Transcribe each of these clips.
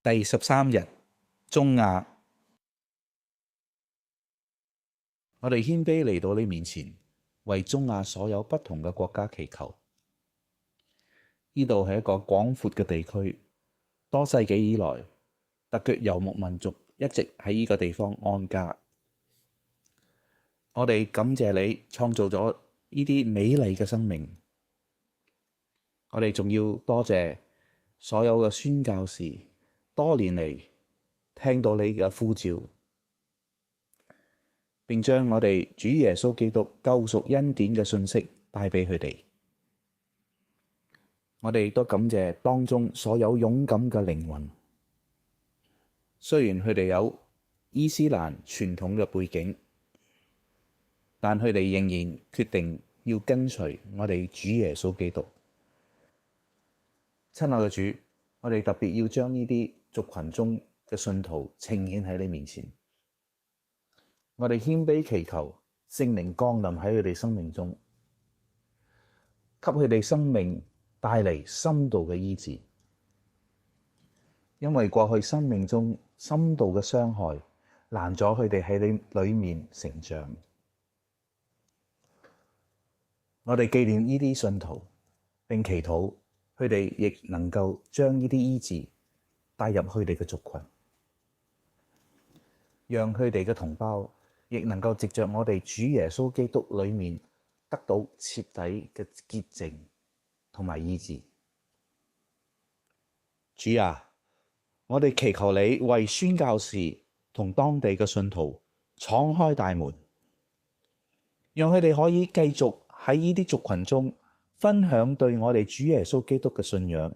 第13日，中亞，我哋謙卑嚟到你面前，為中亞所有不同嘅國家祈求。呢度係一個廣闊嘅地區，多世紀以來，突厥遊牧民族一直喺呢個地方安家。我哋感謝你創造咗呢啲美麗嘅生命。我哋仲要多謝所有嘅宣教士，多年嚟聽到你嘅呼召，並將我哋主耶穌基督救贖恩典嘅信息帶俾佢哋。我哋都感謝當中所有勇敢嘅靈魂，雖然佢哋有伊斯蘭傳統嘅背景，但佢哋仍然決定要跟隨我哋主耶穌基督。親愛嘅主，我哋特別要將呢啲族群中嘅信徒呈現喺你面前。我哋謙卑祈求聖靈降臨喺佢哋生命中，給佢哋生命帶嚟深度嘅醫治。因為過去生命中深度嘅傷害，攔咗佢哋喺你裏面成長。我哋紀念呢啲信徒，並祈禱佢哋亦能夠將呢啲醫治帶入佢哋嘅族群，讓佢哋嘅同胞亦能夠藉着我哋主耶穌基督裏面得到徹底嘅潔淨同埋醫治。主啊，我哋祈求你為宣教士同當地嘅信徒敞開大門，讓佢哋可以繼續喺呢啲族群中分享對我哋主耶穌基督嘅信仰，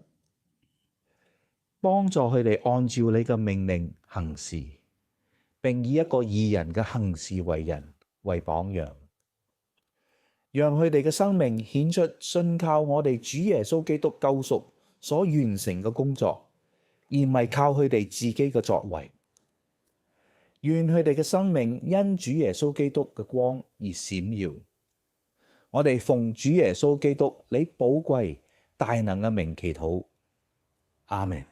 幫助佢哋按照你嘅命令行事，並以一個義人嘅行事為人為榜樣，讓佢哋嘅生命顯出信靠我哋主耶穌基督救贖所完成嘅工作，而唔係靠佢哋自己嘅作為。願佢哋嘅生命因主耶穌基督嘅光而閃耀。我哋奉主耶穌基督你寶貴大能嘅名祈禱，阿們。